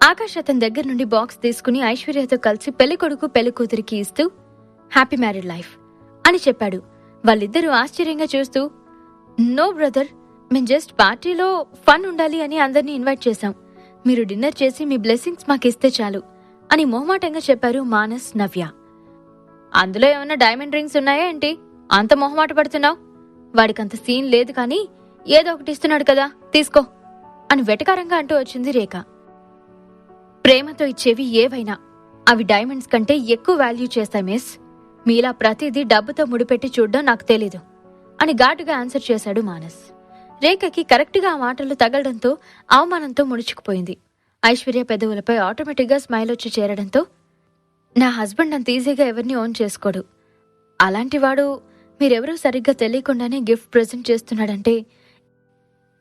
ఆకాష్ అతని దగ్గర నుండి బాక్స్ తీసుకుని ఐశ్వర్యతో కలిసి పెళ్లికొడుకు పెళ్లికూతురికి ఇస్తూ హ్యాపీ మ్యారీడ్ లైఫ్ అని చెప్పాడు. వాళ్ళిద్దరూ ఆశ్చర్యంగా చూస్తూ, నో బ్రదర్, మేం జస్ట్ పార్టీలో ఫన్ ఉండాలి అని అందరినీ ఇన్వైట్ చేశాం. మీరు డిన్నర్ చేసి మీ బ్లెస్సింగ్స్ మాకిస్తే చాలు అని మొహమాటంగా చెప్పారు మానస్, నవ్య. అందులో ఏమన్నా డైమండ్ రింగ్స్ ఉన్నాయా ఏంటి? అంత మొహమాట పడుతున్నావు? వాడికంత సీన్ లేదు కానీ ఏదో ఒకటి ఇస్తున్నాడు కదా, తీసుకో అని వెటకారంగా అంటూ వచ్చింది రేఖ. ప్రేమతో ఇచ్చేవి ఏవైనా అవి డైమండ్స్ కంటే ఎక్కువ వాల్యూ చేస్తాయి మిస్. మీలా ప్రతిదీ డబ్బుతో ముడిపెట్టి చూడ్డం నాకు తెలీదు అని ఘాటుగా ఆన్సర్ చేశాడు మానస్. రేఖకి కరెక్ట్గా ఆ మాటలు తగలడంతో అవమానంతో ముడుచుకుపోయింది. ఐశ్వర్య పెదవులపై ఆటోమేటిక్గా స్మైల్ వచ్చి చేరడంతో, నా హస్బెండ్ అంత ఈజీగా ఎవరిని ఓన్ చేసుకోడు. అలాంటివాడు మీరెవరూ సరిగ్గా తెలియకుండానే గిఫ్ట్ ప్రెజెంట్ చేస్తున్నాడంటే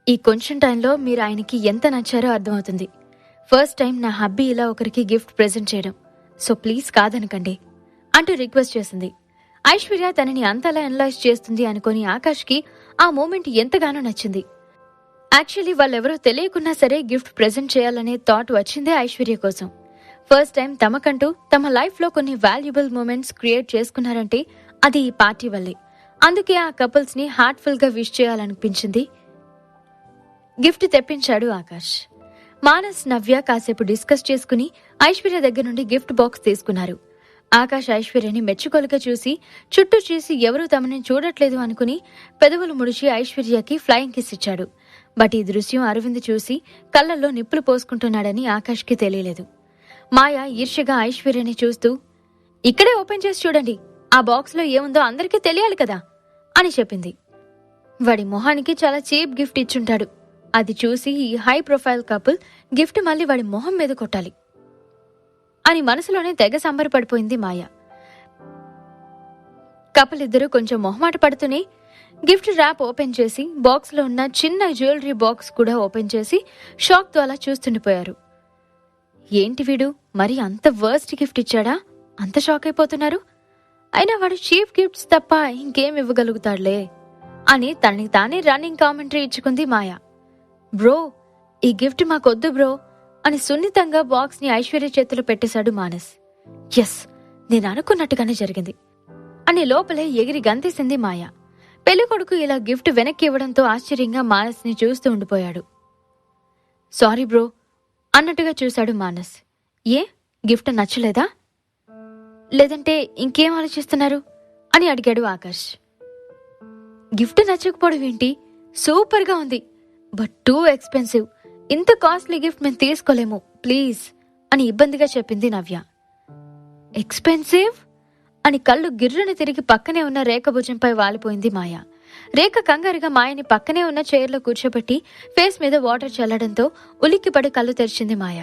ఈ కొంచెం టైంలో మీరు ఆయనకి ఎంత నచ్చారో అర్థమవుతుంది. ఫస్ట్ టైం నా హబ్బీ ఇలా ఒకరికి గిఫ్ట్ ప్రెజెంట్ చేయడం, సో ప్లీజ్ కాదనకండి అంటూ రిక్వెస్ట్ చేసింది. ఐశ్వర్య తనని అంతలా ఎనలైజ్ చేస్తుంది అనుకుని ఆకాష్కి ఆ మూమెంట్ ఎంతగానో నచ్చింది. యాక్చువల్లీ వాళ్ళెవరో తెలియకున్నా సరే గిఫ్ట్ ప్రెజెంట్ చేయాలనే థాట్ వచ్చిందే ఐశ్వర్య కోసం. ఫస్ట్ టైం తమకంటూ తమ లైఫ్లో కొన్ని వాల్యుబుల్ మూమెంట్స్ క్రియేట్ చేసుకున్నారంటే అది ఈ పార్టీ వల్లే. అందుకే ఆ కపుల్స్ ని హార్ట్ఫుల్ గా విష్ చేయాలనిపించింది. గిఫ్ట్ తెప్పించాడు ఆకాష్. మానస్, నవ్య కాసేపు డిస్కస్ చేసుకుని ఐశ్వర్య దగ్గర నుండి గిఫ్ట్ బాక్స్ తీసుకున్నారు. ఆకాష్ ఐశ్వర్యని మెచ్చుకోలుగా చూసి చుట్టూ చూసి ఎవరూ తమని చూడట్లేదు అనుకుని పెదవులు ముడిచి ఐశ్వర్యకి ఫ్లయింగ్ కిస్ ఇచ్చాడు. బట్ ఈ దృశ్యం అరవింద్ చూసి కళ్ళల్లో నిప్పులు పోసుకుంటున్నాడని ఆకాష్కి తెలియలేదు. మాయ ఈర్ష్యగా ఐశ్వర్యని చూస్తూ, ఇక్కడే ఓపెన్ చేసి చూడండి, ఆ బాక్స్ లో ఏముందో అందరికీ తెలియాలి కదా అని చెప్పింది. వాడి మొహానికి చాలా చీప్ గిఫ్ట్ ఇచ్చుంటాడు. అది చూసి ఈ హై ప్రొఫైల్ కపుల్ గిఫ్ట్ మళ్ళీ వాడి మొహం మీద కొట్టాలి అని మనసులోనే తెగ సంబరపడిపోయింది మాయ. కపుల్ ఇద్దరు కొంచెం మొహమాట పడుతూనే గిఫ్ట్ ర్యాప్ ఓపెన్ చేసి బాక్స్ లో ఉన్న చిన్న జ్యువెలరీ బాక్స్ కూడా ఓపెన్ చేసి షాక్ తో అలా చూస్తుండిపోయారు. ఏంటి వీడు మరి అంత వర్స్ట్ గిఫ్ట్ ఇచ్చాడా? అంత షాక్ అయిపోతున్నారు. అయినా వాడు చీఫ్ గిఫ్ట్స్ తప్ప ఇంకేం ఇవ్వగలుగుతాడులే అని తనని తానే రన్నింగ్ కామెంటరీ ఇచ్చుకుంది మాయ. బ్రో, ఈ గిఫ్ట్ మాకొద్దు బ్రో అని సున్నితంగా బాక్స్ ని ఐశ్వర్య చేతిలో పెట్టేశాడు మానస్. ఎస్, నేను అనుకున్నట్టుగానే జరిగింది అని లోపలే ఎగిరి గంతేసింది మాయ. పెళ్లికొడుకు ఇలా గిఫ్ట్ వెనక్కి ఇవ్వడంతో ఆశ్చర్యంగా మానస్ ని చూస్తూ ఉండిపోయాడు. సారీ బ్రో అన్నట్టుగా చూశాడు మానస్. ఏ, గిఫ్ట్ నచ్చలేదా? లేదంటే ఇంకేం ఆలోచిస్తున్నారు అని అడిగాడు ఆకాష్. గిఫ్ట్ నచ్చకపోవడం ఏంటి? సూపర్గా ఉంది, బట్ టూ ఎక్స్పెన్సివ్. ఇంత కాస్ట్లీ గిఫ్ట్ మేము తీసుకోలేము ప్లీజ్ అని ఇబ్బందిగా చెప్పింది నవ్య. ఎక్స్పెన్సివ్ అని కళ్ళు గిర్రని తిరిగి పక్కనే ఉన్న రేఖ భుజంపై వాలిపోయింది మాయ. రేఖ కంగారుగా మాయని పక్కనే ఉన్న చైర్లో కూర్చోబెట్టి ఫేస్ మీద వాటర్ చల్లడంతో ఉలిక్కిపడి కళ్ళు తెరిచింది మాయ.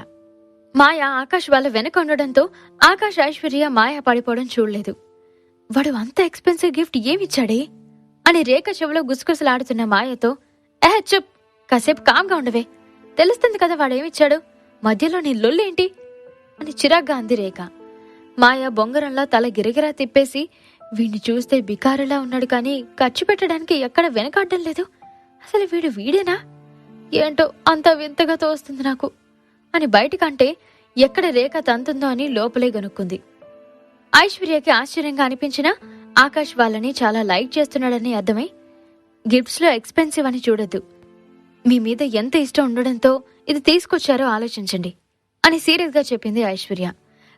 మాయ ఆకాష్ వాళ్ళ వెనక ఉండడంతో ఆకాష్, ఐశ్వర్య మాయ పడిపోవడం చూడలేదు. వాడు అంత ఎక్స్పెన్సివ్ గిఫ్ట్ ఏమిచ్చాడే అని రేఖ చెవిలో గుసగుసలాడుతున్న మాయతో, చెప్, కాసేపు కామ్గా ఉండవే, తెలుస్తుంది కదా వాడేమిచ్చాడు, మధ్యలో నీ లొల్లేంటి అని చిరాగ్గా అంది రేఖ. మాయ బొంగరంలా తల గిరగిరా తిప్పేసి, వీడిని చూస్తే బికారులా ఉన్నాడు కానీ ఖర్చు పెట్టడానికి ఎక్కడ వెనకాడ్డం లేదు, అసలు వీడేనా ఏంటో అంత వింతగా తోస్తుంది నాకు అని బయటికంటే ఎక్కడ రేఖ తంతుందో అని లోపలే గనుక్కుంది. ఐశ్వర్యకి ఆశ్చర్యంగా అనిపించినా ఆకాష్ వాళ్ళని చాలా లైక్ చేస్తున్నాడని అర్థమై, గిఫ్ట్స్ లో ఎక్స్పెన్సివ్ అని చూడొద్దు, మీ మీద ఎంత ఇష్టం ఉండడంతో ఇది తీసుకొచ్చారో ఆలోచించండి అని సీరియస్ గా చెప్పింది ఐశ్వర్య.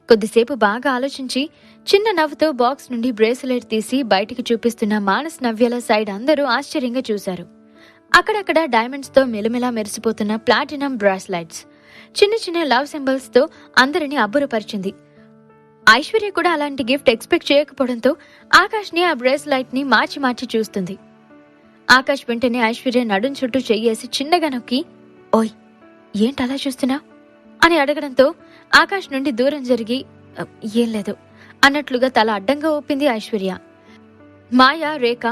కొద్దిసేపు బాగా ఆలోచించి చిన్న నవ్వుతో బాక్స్ నుండి బ్రేస్లెట్ తీసి బయటికి చూపిస్తున్న మానస్, నవ్యల సైడ్ అందరూ ఆశ్చర్యంగా చూశారు. అక్కడక్కడ డైమండ్స్ తో మెలమెలా మెరిసిపోతున్న ప్లాటినం బ్రాస్లైట్స్, చిన్న చిన్న లవ్ సింబల్స్ తో అందరినీ అబ్బురపరిచింది. ఐశ్వర్య కూడా అలాంటి గిఫ్ట్ ఎక్స్పెక్ట్ చేయకపోవడంతో ఆకాష్ ని ఆ బ్రేస్లైట్ ని మార్చి మార్చి చూస్తుంది. ఆకాష్ వెంటనే ఐశ్వర్య నడుం చుట్టూ చెయ్యేసి చిన్నగా నొక్కి, ఓయ్ ఏంటలా చూస్తున్నావు అని అడగడంతో ఆకాష్ నుండి దూరం జరిగి, ఏం లేదు అన్నట్లుగా తల అడ్డంగా ఊపింది ఐశ్వర్య. మాయ, రేఖ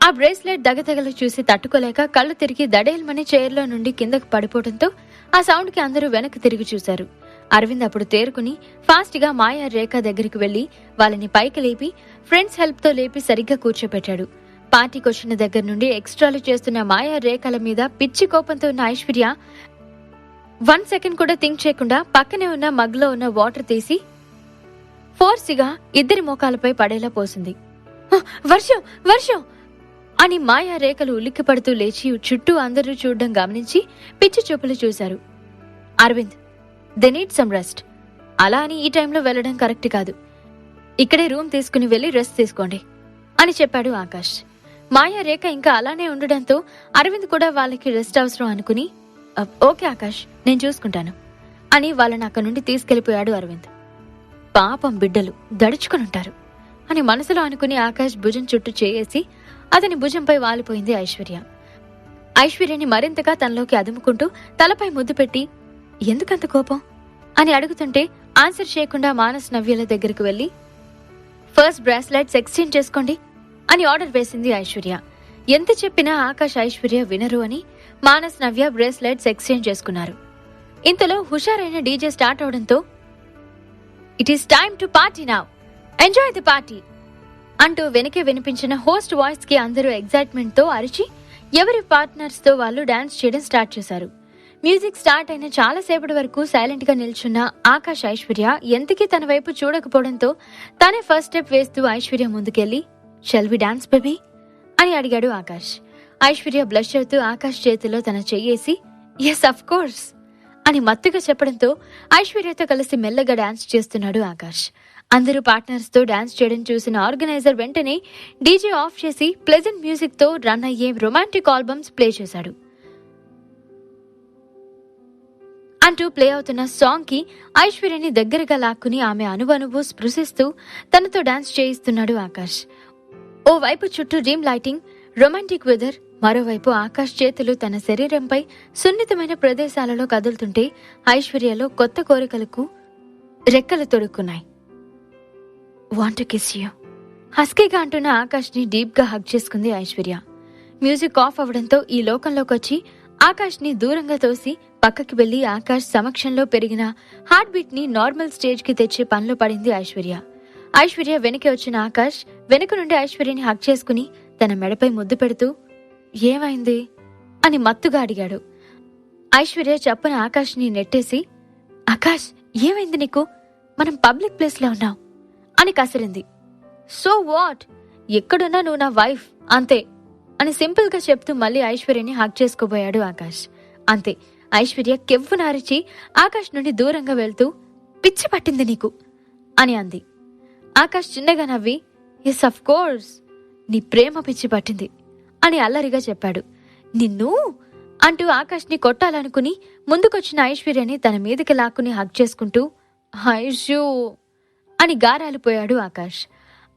ఆ బ్రేస్లెట్ దగదగలు చూసి తట్టుకోలేక కళ్ళు తిరిగి దడేల్మని చైర్లో నుండి కిందకు పడిపోవడంతో ఆ సౌండ్ కి అందరూ వెనక్కి తిరిగి చూశారు. అరవింద్ అప్పుడు తేరుకుని ఫాస్ట్ గా మాయ, రేఖ దగ్గరికి వెళ్లి వాళ్ళని పైకి లేపి ఫ్రెండ్స్ హెల్ప్ తో లేపి సరిగ్గా కూర్చోపెట్టాడు. పార్టీకొచ్చిన దగ్గర నుండి ఎక్స్ట్రాలు చేస్తున్న మాయ, రేఖల మీద పిచ్చి కోపంతో ఉన్న ఐశ్వర్య 1 సెకండ్ కూడా థింక్ చేయకుండా పక్కనే ఉన్న మగ్లో ఉన్న వాటర్ తీసి ఫోర్సిగా ఇద్దరి మోకాలపై పడేలా పోసింది. వర్షం వర్షం అని మాయా రేఖలు ఉలిక్కిపడుతూ లేచి చుట్టూ అందరూ చూడడం గమనించి పిచ్చి చూపులు చూశారు. Aravind, they need some rest. అలా అని ఈ టైంలో వెళ్లడం కరెక్ట్ కాదు. ఇక్కడే రూమ్ తీసుకుని వెళ్లి రెస్ట్ తీసుకోండి అని చెప్పాడు ఆకాష్. మాయా రేఖ ఇంకా అలానే ఉండడంతో అరవింద్ కూడా వాళ్ళకి రెస్ట్ అవసరం అనుకుని ఓకే ఆకాష్, నేను చూసుకుంటాను అని వాళ్ళని అక్కడి నుండి తీసుకెళ్లిపోయాడు అరవింద్. పాపం బిడ్డలు దడుచుకునుంటారు అని మనసులో అనుకుని ఆకాష్ భుజం చుట్టూ చేయేసి అతని భుజంపై వాలిపోయింది ఐశ్వర్య. ఐశ్వర్యని మరింతగా తనలోకి అదుముకుంటూ తలపై ముద్దు పెట్టి ఎందుకంత కోపం అని అడుగుతుంటే ఆన్సర్ చేయకుండా మానస్ నవ్యల దగ్గరికి వెళ్లి ఫస్ట్ బ్రాస్లెట్స్ ఎక్స్చేంజ్ చేసుకోండి అని ఆర్డర్ వేసింది ఐశ్వర్య. ఎంత చెప్పినా ఆకాష్ ఐశ్వర్య వినరు అని మానస్ నవ్య బ్రేస్లెట్స్ ఎక్స్చేంజ్ చేసుకున్నారు. ఇంతలో హుషారైన డీజే స్టార్ట్ అవడంతో it is time to party now, enjoy the party అంటూ వెనకే వినిపించిన హోస్ట్ వాయిస్ కి అందరూ ఎగ్జైట్మెంట్ తో అరిచి ఎవరి పార్ట్నర్స్ తో వాళ్ళు డాన్స్ చేయడం స్టార్ట్ చేశారు. మ్యూజిక్ స్టార్ట్ అయిన చాలాసేపటి వరకు సైలెంట్ గా నిల్చున్న ఆకాష్ ఐశ్వర్య ఎంతకీ తన వైపు చూడకపోవడంతో తానే ఫస్ట్ స్టెప్ వేస్తూ ఐశ్వర్య ముందుకెళ్లి షెల్ వి డాన్స్ బేబీ అని అడిగాడు ఆకాష్. ఐశ్వర్య బ్లష్ అవుతూ ఆకాష్ చేతిలో తన చెయ్యేసి ఎస్ అఫ్ కోర్స్ అని మత్తుగా చెప్పడంతో ఐశ్వర్యతో కలిసి మెల్లగా డాన్స్ చేస్తున్నాడు ఆకాష్. అందరూ పార్ట్నర్స్ తో డాన్స్ చేయడం చూసిన ఆర్గనైజర్ వెంటనే డీజే ఆఫ్ చేసి ప్లెజెంట్ మ్యూజిక్ తో రన్ అయ్యే రొమాంటిక్ ఆల్బమ్స్ ప్లే చేశాడు. అంటూ ప్లే అవుతున్న సాంగ్ కి ఐశ్వర్యని దగ్గరగా లాక్కుని ఆమె అనువనువు స్పృశిస్తూ తనతో డాన్స్ చేయిస్తున్నాడు ఆకాష్. ఓవైపు చుట్టూ డ్రీమ్ లైటింగ్, రొమాంటిక్ వెదర్, మరోవైపు ఆకాష్ చేతులు తన శరీరంపై సున్నితమైన ప్రదేశాలలో కదులుతుంటే ఐశ్వర్యలో కొత్త కోరికలకు రెక్కలు తొడుక్కున్నాయి. వాంట్ టు కిస్ యూ హస్కీగా అంటున్న ఆకాష్ ని డీప్ గా హగ్ చేసుకుంది ఐశ్వర్య. మ్యూజిక్ ఆఫ్ అవడంతో ఈ లోకంలోకి వచ్చి ఆకాష్ ని దూరంగా తోసి పక్కకి వెళ్లి ఆకాష్ సమక్షంలో పెరిగిన హార్ట్ బీట్ ని నార్మల్ స్టేజ్ కి తెచ్చే పనిలో పడింది ఐశ్వర్య. ఐశ్వర్య వెనక్కి వచ్చిన ఆకాష్ వెనుక నుండి ఐశ్వర్యని హగ్ చేసుకుని తన మెడపై ముద్దు పెడుతూ ఏమైంది అని మత్తుగా అడిగాడు. ఐశ్వర్య చప్పున ఆకాష్ ని నెట్టేసి ఆకాష్ ఏమైంది నీకు, మనం పబ్లిక్ ప్లేస్ లో ఉన్నాం అని కసిరింది. సో వాట్, ఎక్కడున్నా నువ్వు నా వైఫ్ అంతే అని సింపుల్ గా చెప్తూ మళ్ళీ ఐశ్వర్యని హగ్ చేసుకోబోయాడు ఆకాష్. అంతే, ఐశ్వర్య కెవ్వున అరిచి ఆకాష్ నుండి దూరంగా వెళ్తూ పిచ్చి పట్టింది నీకు అని అంది. ఆకాష్ చిన్నగా నవ్వి ఎస్ అఫ్ కోర్స్, నీ ప్రేమ పిచ్చి పట్టింది అని అల్లరిగా చెప్పాడు. నిన్ను అంటూ ఆకాష్ ని కొట్టాలనుకుని ముందుకొచ్చిన ఐశ్వర్యని తన మీదకి లాక్కుని హగ్ చేసుకుంటూ ఐషూ అని గారాలిపోయాడు ఆకాష్.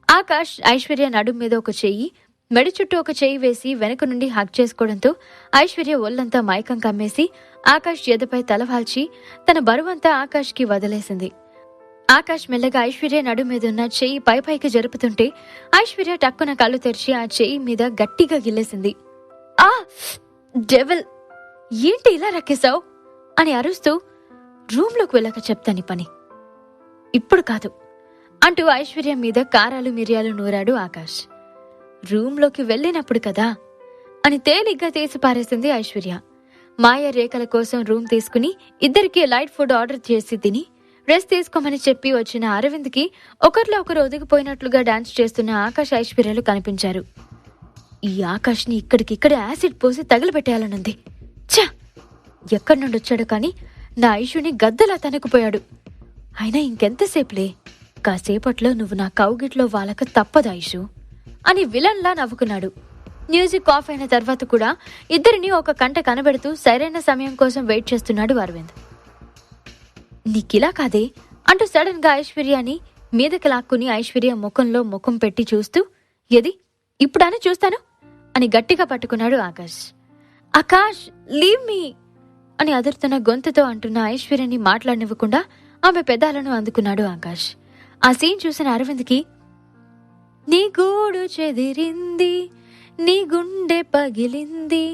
ఆకాష్ ఐశ్వర్య నడుం మీద ఒక చెయ్యి, మెడ చుట్టూ ఒక చెయ్యి వేసి వెనుక నుండి హగ్ చేసుకోవడంతో ఐశ్వర్య ఒళ్లంతా మైకం కమ్మేసి ఆకాష్ ఎదపై తలవాల్చి తన బరువంతా ఆకాష్ కి వదిలేసింది. ఆకాష్ మెల్లగా ఐశ్వర్య నడు మీదున్న చెయ్యి పైపైకి జరుపుతుంటే ఐశ్వర్య టక్కున కళ్ళు తెరిచి ఆ చెయ్యి మీద గట్టిగా గిల్లేసింది. ఆ డెవిల్, ఏంటి ఇలా రక్కేశావు అని అరుస్తూ రూంలోకి వెళ్ళక చెప్తాని పని, ఇప్పుడు కాదు అంటూ ఐశ్వర్య మీద కారాలు మిరియాలు నూరాడు ఆకాష్. రూంలోకి వెళ్ళినప్పుడు కదా అని తేలిగ్గా తీసి పారేసింది ఐశ్వర్య. మాయ రేఖల కోసం రూమ్ తీసుకుని ఇద్దరికి లైట్ ఫుడ్ ఆర్డర్ చేసి తిని రెస్ట్ తీసుకోమని చెప్పి వచ్చిన అరవింద్ కి ఒకరిలో ఒకరు ఒదిగిపోయినట్లుగా డాన్స్ చేస్తున్న ఆకాష్ ఐశ్వర్యలు కనిపించారు. ఈ ఆకాష్ ని ఇక్కడికిక్కడే యాసిడ్ పోసి తగిలిపెట్టేయాలనుంది. ఛ, ఎక్కడి నుండి వచ్చాడు కానీ నా ఐషుని గద్దలా తనకుపోయాడు. అయినా ఇంకెంతసేపులే, కాసేపట్లో నువ్వు నా కౌగిట్లో వాళ్ళక తప్పదు ఐషు అని విలన్లా నవ్వుకున్నాడు. మ్యూజిక్ ఆఫ్ అయిన తర్వాత కూడా ఇద్దరిని ఒక కంట కనబెడుతూ సరైన సమయం కోసం వెయిట్ చేస్తున్నాడు అరవింద్. నీకిలా కాదే అంటూ సడన్ గా ఐశ్వర్యాని మీదకి లాక్కుని ఐశ్వర్య ముఖంలో ముఖం పెట్టి చూస్తూ ఎది ఇప్పుడానే చూస్తాను అని గట్టిగా పట్టుకున్నాడు ఆకాష్. ఆకాష్ లీవ్ మీ అని అదురుతున్న గొంతుతో అంటున్న ఐశ్వర్యని మాట్లాడనివ్వకుండా ఆమె పెదాలను అందుకున్నాడు ఆకాష్. ఆ సీన్ చూసిన అరవింద్కి నీ గూడు చెదిరింది, నీ గుండె పగిలింది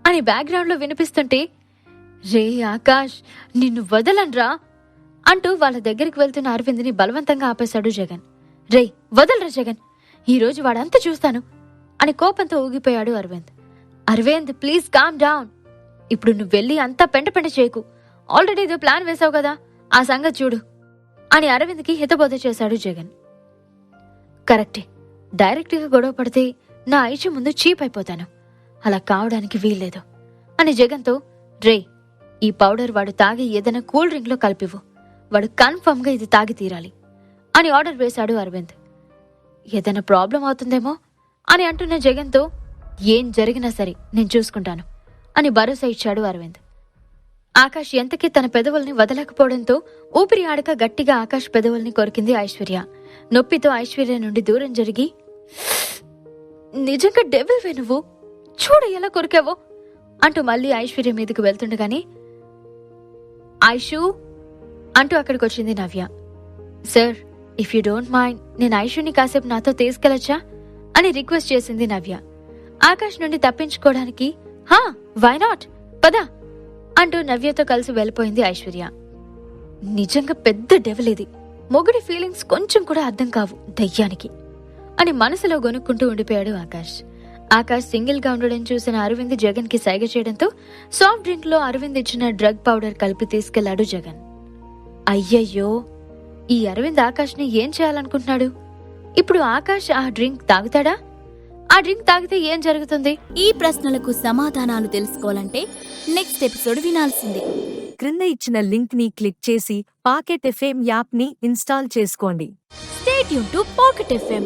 అని బ్యాక్గ్రౌండ్ లో వినిపిస్తుంటే రే ఆకాష్ నిన్ను వదలన్రా అంటూ వాళ్ళ దగ్గరికి వెళ్తున్న అరవింద్ని బలవంతంగా ఆపేశాడు జగన్. రే వదలరా జగన్, ఈరోజు వాడంతా చూస్తాను అని కోపంతో ఊగిపోయాడు Arvind. Arvind please calm down, ఇప్పుడు నువ్వు వెళ్ళి అంతా పెంట చేయకు, ఆల్రెడీ ఏదో ప్లాన్ వేశావు కదా, ఆ సంగతి చూడు అని అరవింద్కి హితబోధ చేశాడు జగన్. కరెక్టే, డైరెక్ట్గా గొడవ పడితే నా ఐషు ముందు చీప్ అయిపోతాను. అలా కావడానికి వీల్లేదు అని జగన్తో, రే, ఈ పౌడర్ వాడు తాగి ఏదైనా కూల్ డ్రింక్లో కలిపివు, వాడు కన్ఫర్మ్గా ఇది తాగి తీరాలి అని ఆర్డర్ వేశాడు అరవింద్. ఏదైనా ప్రాబ్లం అవుతుందేమో అని అంటున్న జగన్తో, ఏం జరిగినా సరే నేను చూసుకుంటాను అని భరోసా ఇచ్చాడు అరవింద్. ఆకాష్ ఎంతకీ తన పెదవుల్ని వదలకపోవడంతో ఊపిరి ఆడక గట్టిగా ఆకాష్ పెదవుల్ని కొరికింది ఐశ్వర్య. నొప్పితో ఐశ్వర్య నుండి దూరం జరిగి, నిజంగా డెవిల్వే నువ్వు, చూడు ఎలా కొరికావో అంటూ మళ్ళీ ఐశ్వర్య మీదకు వెళ్తుండగానే, ఐషు అంటూ అక్కడికి వచ్చింది Navya. Sir, if you don't mind, నేను ఐషుని కాసేపు నాతో తీసుకెళ్లొచ్చా అని రిక్వెస్ట్ చేసింది నవ్య. ఆకాష్ నుండి తప్పించుకోవడానికి, హా, వై నాట్, పదా అంటూ నవ్యతో కలిసి వెళ్ళిపోయింది ఐశ్వర్య. నిజంగా పెద్ద డెవిల్ ఇది, మొగుడి ఫీలింగ్స్ కొంచెం కూడా అర్థం కావు దయ్యానికి అని మనసులో గొనుక్కుంటూ ఉండిపోయాడు ఆకాష్. ఆకాష్ సింగిల్ గా ఉండడం చూసిన అరవింద్ జగన్ కి సైగ చేయడంతో సాఫ్ట్ డ్రింక్ లో అరవింద్ ఇచ్చిన డ్రగ్ పౌడర్ కలిపి తీసుకెళ్లాడు జగన్. అయ్యయ్యో, ఈ అరవింద్ ఆకాష్ ని ఏం చేయాలనుకుంటున్నాడు? ఇప్పుడు ఆకాష్ ఆ డ్రింక్ తాగుతాడా? ఆ డ్రింక్ తాగితే ఏం జరుగుతుంది? ఈ ప్రశ్నలకు సమాధానాలు తెలుసుకోవాలంటే నెక్స్ట్ ఎపిసోడ్ వినాల్సిందే. క్రింద ఇచ్చిన లింక్ ని క్లిక్ చేసి పాకెట్ ఎఫ్ఎం యాప్ ని ఇన్స్టాల్ చేసుకోండి. Stay tune to pocket FM.